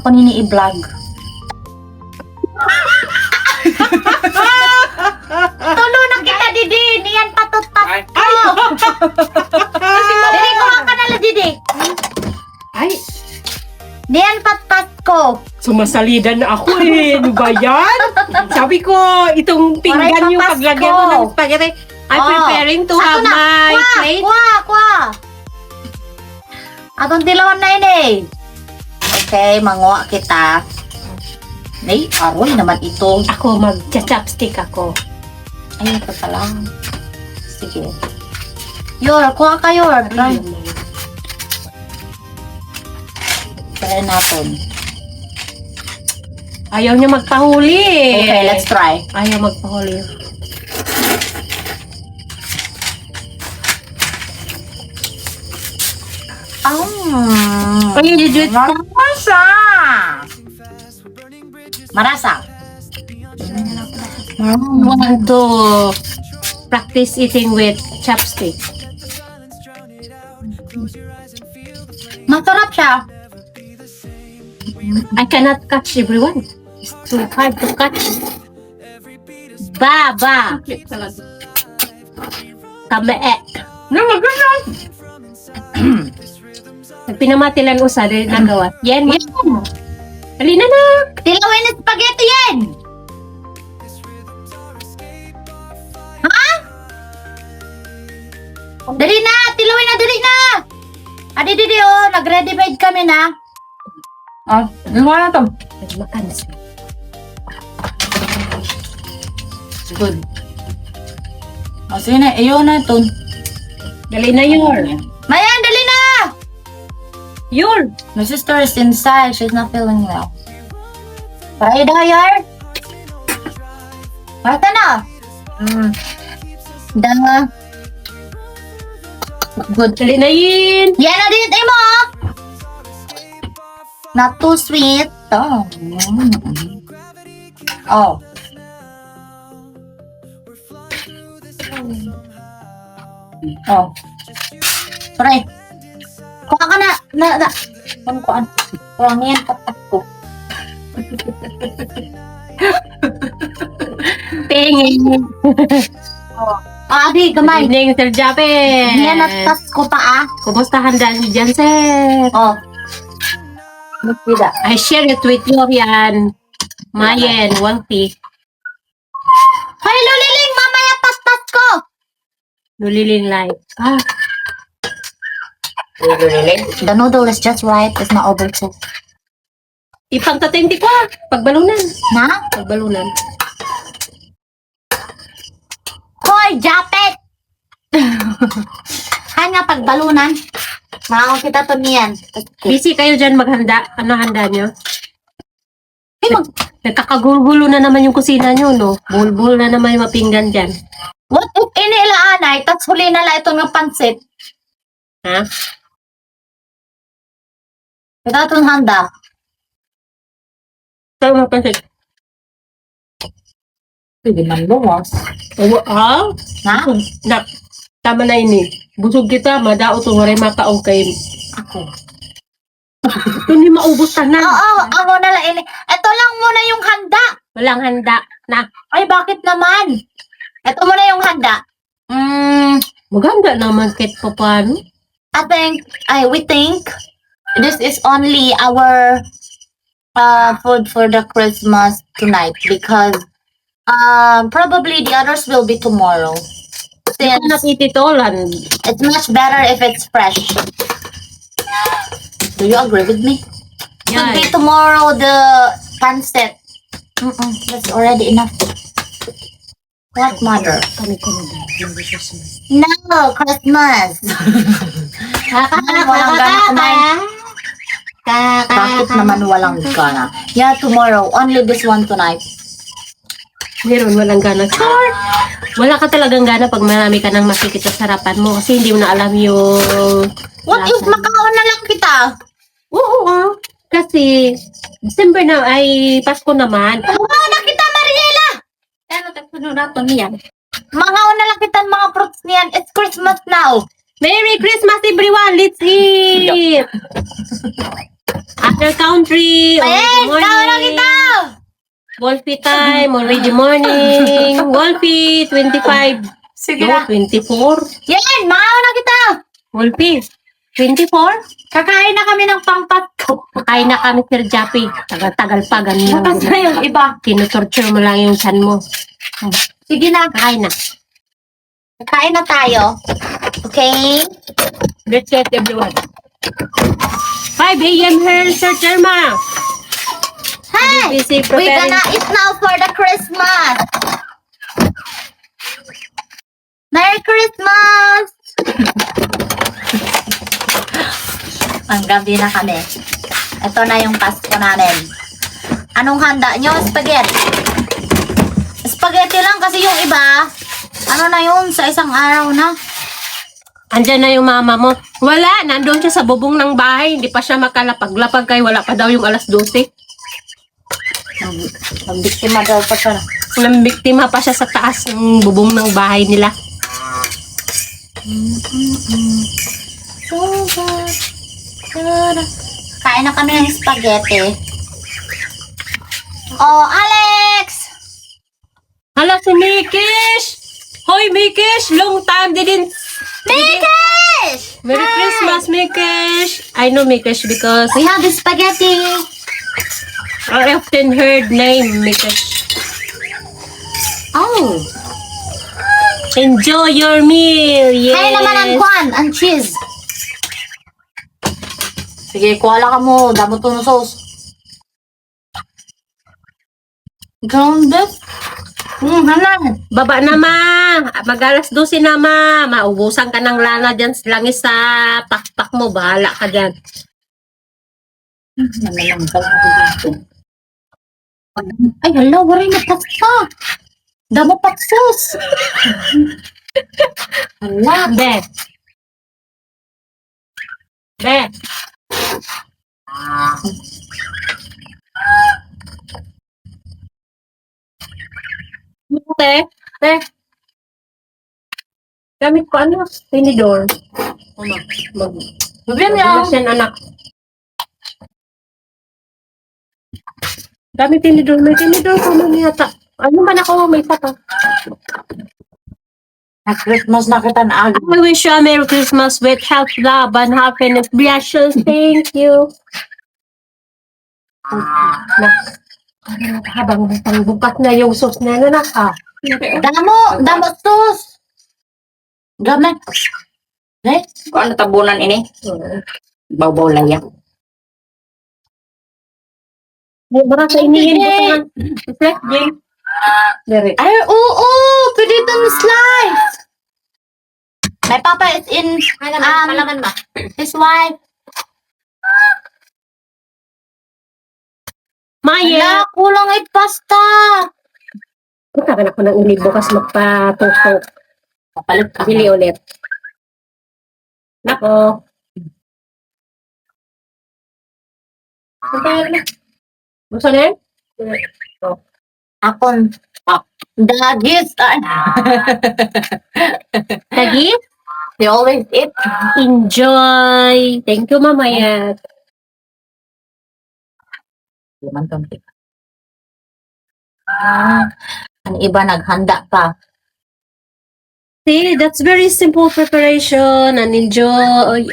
Ako nini i-vlog. Tulo na kita, Didi. Niyan patutas ko. Didi, kuha ka na lang, Didi. Ay, Niyan patat ko. sumasalidan na ako eh. Ano ba yan? Sabi ko, itong pinggan yung papas paglagyan ko. ko ng spaghetti. I'm preparing to have my plate. Kuha. Atong dilawan na ini. Okay, manguha kita. Nay, aroy naman ito. Ako, mag-chopstick ako. Ay, ito pala. Sige. Yor, kuha ka, Yor. Try natin. Ayaw niya magpahuli eh. Okay, let's try. Ayaw magpahuli. Ay, legit. Marasa! Marasa. I want to practice eating with chopstick. Masarap siya. I cannot catch everyone. It's too hard to catch. Ba. Kame. No, maganda. Pinamati lang usa dahil nagawa. Yan. Halina na. Tilawin na spaghetti yan! Ha? Dali na! Tilawin na, dali na! Adi, oh. Nag-ready made kami na. Oh, gawa na to. Makan siya. Good. O, sige na. Iyo na ito. Dali na yun. Mayan, dali na! Yun. My sister is inside. She's not feeling well. Try na, Yar. Bata na. Da. Good. Dali na yun. Yan na din, mo. Not too sweet. Oh. Oh. Oh. Sorry. Kuha ka na. Kuhaan. Kuhaan yan. Patak ko. Tingin. Oh. Adi, gamay. Evening, Sir Japet. Yan natas ko pa Kumusta handa si Janset? Oh. Nagpila. I share it with you yan. Mayen, Walty. Hoy, Luliling! Mamaya paspas ko! Nuliling light. The noodle is just right. It's not overcooked. Ipagtatindi ko Pagbalunan. Na? Pagbalunan. Hoy, Japet! Kaya nga pagbalunan. Makakong kita to niyan. Busy kayo dyan maghanda. Ano handa nyo? Hey, Nagkakagulgulo na naman yung kusina nyo, no? Bulbul na naman yung mapinggan dyan. what if inilaanay, tas huli na lang ito ng pansit? Ha? Ito itong handa. Saan mapansin? Pwede man lumos. Na? Na? Tama na ini. Busog kita, madao to waray makaong kay Ako. ito ni maubos ka na. Oo, ako na lang ini. Ito lang muna yung handa. Walang handa na. Ay, bakit naman? Ito muna yung handa. Maganda naman kahit pa paano. We think this is only our food for the Christmas tonight because probably the others will be tomorrow. Hindi ko Since natititolan. it's much better if it's fresh. Do you agree with me? Could be tomorrow the pancit. That's already enough. What, mother? Kami ko na dahil. No, Christmas. Walang gana kumain. Bakit naman walang gana? Yeah, tomorrow. Only this one tonight. Meron, walang gana. Char! Wala ka talagang gana pag marami ka nang makikita sa harapan mo kasi hindi mo na alam yung... What if makaon na lang kita? Oo. Kasi December na ay Pasko naman. Makaon na kita, Mariela! Ano, tagsunod nato niyan. Makaon na lang kita mga fruits niyan. It's Christmas now. Merry Christmas everyone! Let's eat! Your country, already Ayan, tao na kita! morning. Wolfie time, already morning. Wolfie, 25. Sige No, 24. Yan, maawa na kita! Wolfie, 24? Kakain na kami ng pangpatko. Kain na kami, Sir Jappy. Tagal-tagal pa, ganun. Bukas na yung iba. Tinutorture mo lang yung chan mo. Sige na, Kain na. kakain na tayo. Okay? Let's get everyone. 5 a.m. here, Sir Cherma. Hi! Busy We're preparing. gonna eat now for the Christmas. Merry Christmas! Ang gabi na kami. Ito na yung Pasko namin. Anong handa nyo? Spaghetti. Spaghetti lang kasi yung iba, ano na yun, sa isang araw na. Andyan na yung mama mo. Wala, nandun siya sa bubong ng bahay. Hindi pa siya makalapag-lapag kay wala pa daw yung alas 12. Ang biktima daw pa siya. Nambiktima pa siya sa taas ng bubong ng bahay nila. Kain na kami ng spaghetti. Oh, Alex! Hala si Mikish! Hoy Mikish! Long time didn't... Mikish! Merry Hi! Christmas Mikish! I know Mikish because We have the spaghetti. I often heard name Mikish. Oh. Enjoy your meal! Yes! Kaya naman ang kwan, ang cheese. Sige, kuwala ka mo. Damo to ng sauce. Grounded? Hanan. Baba na ma! Mag-alas 12 na ma! Maubusan ka ng lana dyan langis sa pakpak mo. Bahala ka dyan. Nanalang ka dito. Ay, hala, waray na pasta. Damo patsos. Hala. Be! Be! Te, te. Gamit ko ano? Tinidor. Mag... Bigyan niya. Mag... anak. Gamit tinidor. May tinidor ko man yata. Ano ba ako? May pata. Na Christmas na kita na I wish you a Merry Christmas with health, love, and happiness. Blessings. Thank you. Na. Habang pangbukat na yung sauce na nanak ha. Damo sus. Gamit. Eh? Kung ano tabunan ini? Baw-baw lang yan. Baka sa inihin ko ka ng reflect game. Dari. Ay, oo. Pwede itong slice. My papa is in, Malaman ma. his wife. Maya! Hala, kulang ay pasta. Punta ka na ko ng uli bukas magpatutok. Papalit ka. Bili ulit. Nako. Gusto na yun? Akon. Dagis. Lagi? They always eat. Enjoy! Thank you, mamaya. Laman konti. Ang iba naghanda pa. See, that's very simple preparation and enjoy.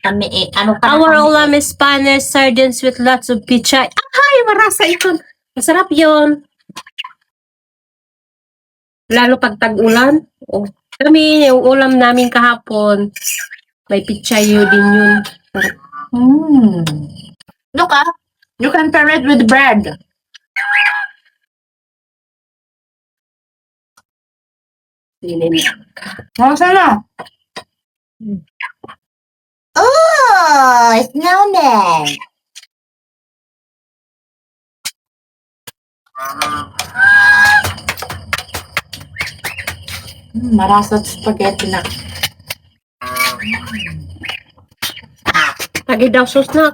Kami ano ka Our ulam is Spanish sardines with lots of pichay. Ay, marasa ito. Masarap yun. Lalo pag tag-ulan. Oh. Kami, yung ulam namin kahapon, may pichay din yun. Look you can pair it with bread. Masa na? Oh, it's snowman. Marasat spaghetti na. Lagi daw sauce na.